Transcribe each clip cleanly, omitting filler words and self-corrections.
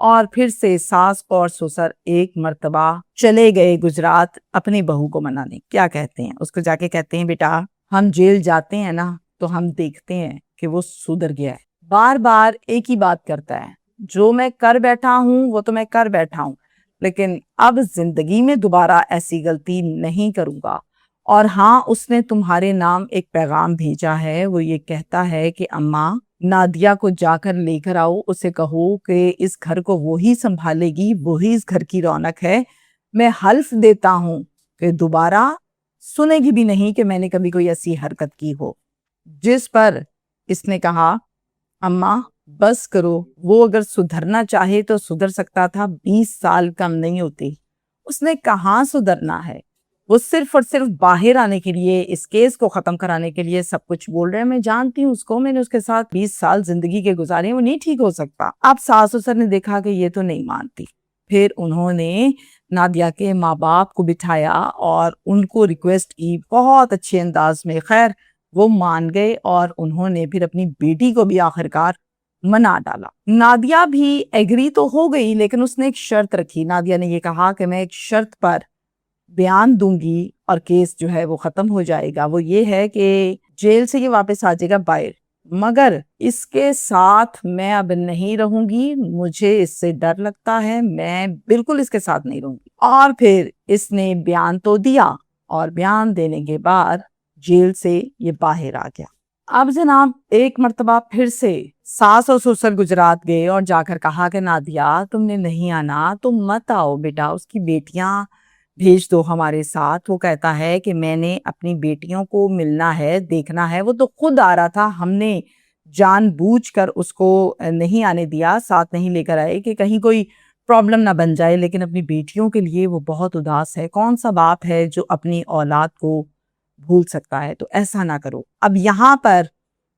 اور پھر سے ساس اور سسر ایک مرتبہ چلے گئے گجرات اپنی بہو کو منانے. کیا کہتے ہیں اس کو؟ جا کے کہتے ہیں بیٹا ہم جیل جاتے ہیں نا تو ہم دیکھتے ہیں کہ وہ سدھر گیا ہے, بار بار ایک ہی بات کرتا ہے, جو میں کر بیٹھا ہوں وہ تو میں کر بیٹھا ہوں, لیکن اب زندگی میں دوبارہ ایسی غلطی نہیں کروں گا. اور ہاں, اس نے تمہارے نام ایک پیغام بھیجا ہے, وہ یہ کہتا ہے کہ اماں نادیہ کو جا کر لے کر آؤ, اسے کہو کہ اس گھر کو وہی سنبھالے گی, وہی اس گھر کی رونق ہے. میں حلف دیتا ہوں کہ دوبارہ سنے گی بھی نہیں کہ میں نے کبھی کوئی ایسی حرکت کی ہو. جس پر اس نے کہا اماں بس کرو, وہ اگر سدھرنا چاہے تو سدھر سکتا تھا, 20 سال کم نہیں ہوتے. اس نے کہاں سدھرنا ہے, وہ صرف اور صرف باہر آنے کے لیے, اس کیس کو ختم کرانے کے لیے سب کچھ بول رہے ہیں. میں جانتی ہوں اس کو, میں نے اس کے ساتھ 20 سال زندگی کے گزارے, وہ نہیں ٹھیک ہو سکتا. اب ساس سسر نے دیکھا کہ یہ تو نہیں مانتی, پھر انہوں نے نادیہ کے ماں باپ کو بٹھایا اور ان کو ریکویسٹ کی بہت اچھے انداز میں. خیر وہ مان گئے اور انہوں نے پھر اپنی بیٹی کو بھی آخرکار منا ڈالا. نادیہ بھی ایگری تو ہو گئی, لیکن اس نے ایک شرط رکھی. نادیہ نے یہ کہا کہ میں ایک شرط پر بیان دوں گی اور کیس جو ہے وہ ختم ہو جائے گا. وہ یہ ہے کہ جیل سے یہ واپس آ جائے گا باہر, مگر اس کے ساتھ میں اب نہیں رہوں گی, مجھے اس سے ڈر لگتا ہے, میں بالکل اس کے ساتھ نہیں رہوں گی. اور پھر اس نے بیان تو دیا, اور بیان دینے کے بعد جیل سے یہ باہر آ گیا. اب جناب ایک مرتبہ پھر سے ساس اور سسر گجرات گئے اور جا کر کہا کہ نادیہ تم نے نہیں آنا تو مت آؤ بیٹا, اس کی بیٹیاں بھیج دو ہمارے ساتھ. وہ کہتا ہے کہ میں نے اپنی بیٹیوں کو ملنا ہے, دیکھنا ہے. وہ تو خود آ رہا تھا, ہم نے جان بوجھ کر اس کو نہیں آنے دیا, ساتھ نہیں لے کر آئے کہ کہیں کوئی پرابلم نہ بن جائے. لیکن اپنی بیٹیوں کے لیے وہ بہت اداس ہے. کون سا باپ ہے جو اپنی اولاد کو بھول سکتا ہے؟ تو ایسا نہ کرو. اب یہاں پر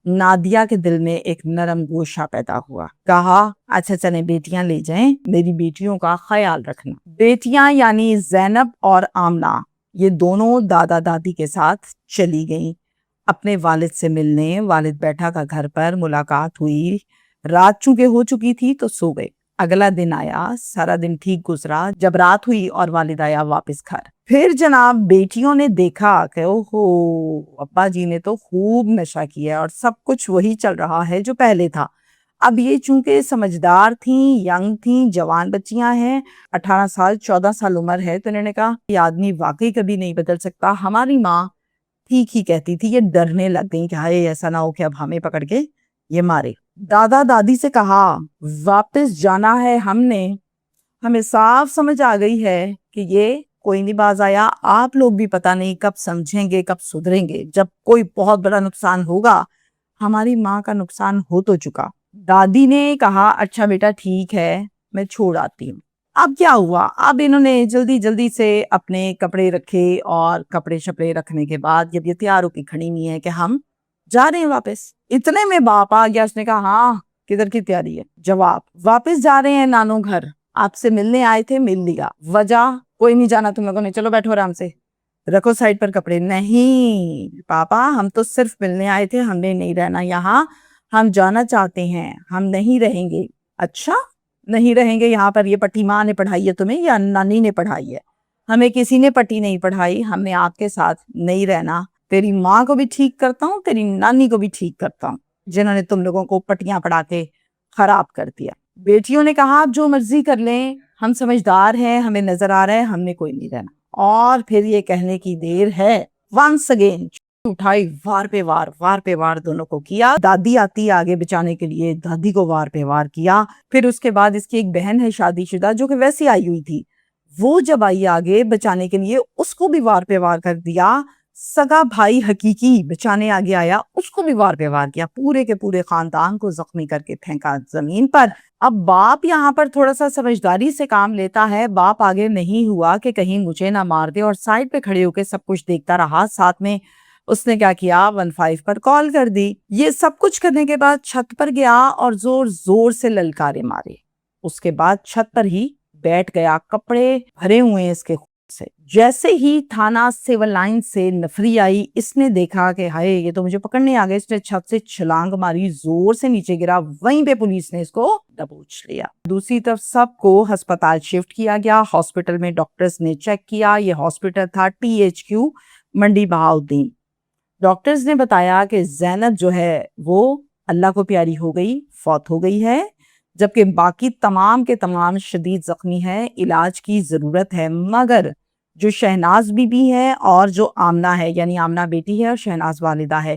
نادیہ کے دل میں ایک نرم گوشہ پیدا ہوا. کہا اچھا چلیں بیٹیاں لے جائیں, میری بیٹیوں کا خیال رکھنا. بیٹیاں یعنی زینب اور آمنہ یہ دونوں دادا دادی کے ساتھ چلی گئیں اپنے والد سے ملنے. والد بیٹھا کا گھر پر, ملاقات ہوئی. رات چونکہ ہو چکی تھی تو سو گئے. اگلا دن آیا, سارا دن ٹھیک گزرا. جب رات ہوئی اور والد آیا واپس گھر, پھر جناب بیٹیوں نے دیکھا کہ اوہو ابا جی نے تو خوب نشہ کیا اور سب کچھ وہی چل رہا ہے جو پہلے تھا. اب یہ چونکہ سمجھدار تھیں, ینگ تھیں, جوان بچیاں ہیں, 18 سال 14 سال عمر ہے, تو انہوں نے کہا یہ آدمی واقعی کبھی نہیں بدل سکتا. ہماری ماں ٹھیک ہی کہتی تھی. یہ ڈرنے لگ گئی کہ ہائے ایسا نہ ہو کہ اب ہمیں پکڑ کے یہ مارے. دادا دادی سے کہا واپس جانا ہے ہم نے, ہمیں صاف سمجھ آ گئی ہے کہ یہ کوئی نہیں باز آیا. آپ لوگ بھی پتہ نہیں کب سمجھیں گے, کب سدھریں گے. جب کوئی بہت بڑا نقصان ہوگا, ہماری ماں کا نقصان ہو تو چکا. دادی نے کہا اچھا بیٹا ٹھیک ہے, میں چھوڑ آتی ہوں. اب کیا ہوا, اب انہوں نے جلدی جلدی سے اپنے کپڑے رکھے, اور کپڑے شپڑے رکھنے کے بعد جب یہ تیار ہو کے کھڑی ہوئی ہے کہ ہم جا رہے ہیں واپس, اتنے میں باپ آ گیا. اس نے کہا ہاں کدھر کی تیاری ہے؟ جواب واپس جا رہے ہیں نانو گھر, آپ سے ملنے آئے تھے, مل لیا. وجہ کوئی نہیں جانا تم لوگوں نے, چلو بیٹھو آرام سے, رکھو سائڈ پر کپڑے. نہیں پاپا ہم تو صرف ملنے آئے تھے, ہم نے نہیں رہنا یہاں, ہم جانا چاہتے ہیں, ہم نہیں رہیں گے. اچھا نہیں رہیں گے یہاں پر؟ یہ پٹی ماں نے پڑھائی ہے تمہیں یا نانی نے پڑھائی ہے؟ ہمیں کسی نے پٹی نہیں پڑھائی, ہم نے آپ کے ساتھ نہیں رہنا. تیری ماں کو بھی ٹھیک کرتا ہوں, تیری نانی کو بھی ٹھیک کرتا ہوں, جنہوں نے تم لوگوں کو پٹیاں پڑھا کے خراب کر دیا. بیٹیوں نے کہا آپ جو مرضی کر لیں, ہم سمجھدار ہیں, ہمیں نظر آ رہا ہے ہم نے کوئی نہیں رہنا. اور پھر یہ کہنے کی دیر ہے, ونس اگین اٹھائی, وار پہ وار دونوں کو کیا. دادی آتی آگے بچانے کے لیے, دادی کو وار پہ وار کیا. پھر اس کے بعد اس کی ایک بہن ہے شادی شدہ جو کہ ویسی آئی ہوئی تھی, وہ جب آئی آگے بچانے کے لیے, اس کو بھی وار پہ وار کر دیا. سگا بھائی حقیقی بچانے آگے آیا, اس کو بھی وار پہ وار کیا. پورے کے پورے خاندان کو زخمی کر کے پھینکا زمین پر. اب باپ یہاں پر تھوڑا سا سمجھداری سے کام لیتا ہے. باپ آگے نہیں ہوا کہ کہیں مجھے نہ مار دے, اور سائڈ پہ کھڑے ہو کے سب کچھ دیکھتا رہا. ساتھ میں اس نے کیا کیا, 15 پر کال کر دی. یہ سب کچھ کرنے کے بعد چھت پر گیا اور زور زور سے للکارے مارے. اس کے بعد چھت پر ہی بیٹھ گیا, کپڑے بھرے ہوئے اس کے سے جیسے ہی تھانہ سول لائن سے نفری آئی، اس نے دیکھا کہ ہائے یہ تو مجھے پکڑنے آ گئے، اس نے چھت سے چھلانگ ماری، زور سے نیچے گرا، وہیں پہ پولیس نے اس کو دبوچ لیا۔ دوسری طرف سب کو ہسپتال شفٹ کیا گیا۔ ہاسپٹل میں ڈاکٹرز نے چیک کیا، یہ ہاسپٹل تھا THQ منڈی بہاؤالدین۔ ڈاکٹرز نے بتایا کہ زینب جو ہے وہ اللہ کو پیاری ہو گئی، فوت ہو گئی ہے، جبکہ باقی تمام کے تمام شدید زخمی ہے، علاج کی ضرورت ہے۔ مگر جو شہناز بی بی ہے اور جو آمنہ ہے، یعنی آمنہ بیٹی ہے اور شہناز والدہ ہے،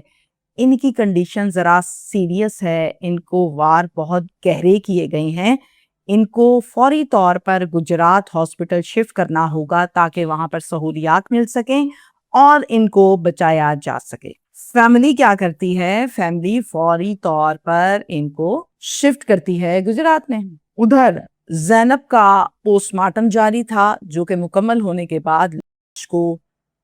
ان کی کنڈیشن ذرا سیریس ہے، ان کو وار بہت گہرے کیے گئے ہیں، ان کو فوری طور پر گجرات ہاسپٹل شفٹ کرنا ہوگا تاکہ وہاں پر سہولیات مل سکیں اور ان کو بچایا جا سکے۔ فیملی کیا کرتی ہے؟ فیملی فوری طور پر ان کو شفٹ کرتی ہے گجرات میں۔ ادھر زینب کا پوسٹ مارٹم جاری تھا، جو کہ مکمل ہونے کے بعد لاش کو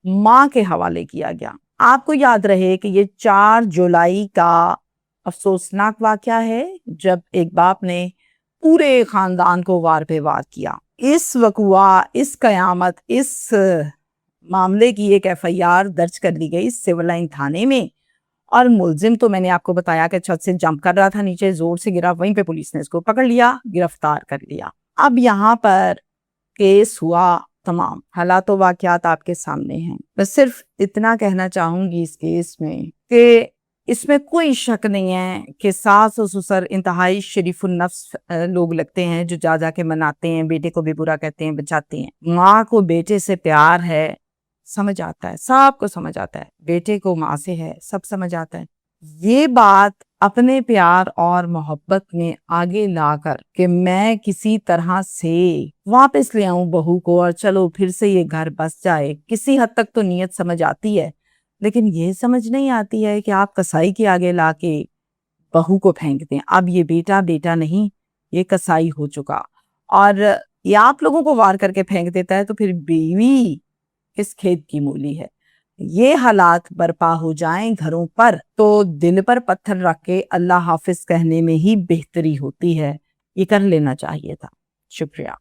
ماں کے حوالے کیا گیا۔ آپ کو یاد رہے کہ یہ 4 جولائی کا افسوسناک واقعہ ہے، جب ایک باپ نے پورے خاندان کو وار پہ وار کیا۔ اس وقوع، اس قیامت، اس معاملے کی ایک FIR درج کر لی گئی سول لائن تھانے میں، اور ملزم تو میں نے آپ کو بتایا کہ چھت سے جمپ کر رہا تھا، نیچے زور سے گرا، وہیں پہ پولیس نے اس کو پکڑ لیا، گرفتار کر لیا۔ اب یہاں پر کیس ہوا تمام، حالات و واقعات آپ کے سامنے ہیں۔ میں صرف اتنا کہنا چاہوں گی اس کیس میں کہ اس میں کوئی شک نہیں ہے کہ ساس و سسر انتہائی شریف النفس لوگ لگتے ہیں، جو جا جا کے مناتے ہیں، بیٹے کو بھی برا کہتے ہیں، بچاتے ہیں۔ ماں کو بیٹے سے پیار ہے، سمجھ آتا ہے، سب کو سمجھ آتا ہے، بیٹے کو ماں سے ہے، سب سمجھ آتا ہے۔ یہ بات اپنے پیار اور محبت میں آگے لا کر کہ میں کسی طرح سے واپس لے آؤں بہو کو اور چلو پھر سے یہ گھر بس جائے، کسی حد تک تو نیت سمجھ آتی ہے، لیکن یہ سمجھ نہیں آتی ہے کہ آپ کسائی کے آگے لا کے بہو کو پھینک دیں۔ اب یہ بیٹا بیٹا نہیں، یہ کسائی ہو چکا، اور یہ آپ لوگوں کو وار کر کے پھینک دیتا ہے، تو پھر بیوی کس کھیت کی مولی ہے؟ یہ حالات برپا ہو جائیں گھروں پر تو دل پر پتھر رکھ کے اللہ حافظ کہنے میں ہی بہتری ہوتی ہے۔ یہ کر لینا چاہیے تھا۔ شکریہ۔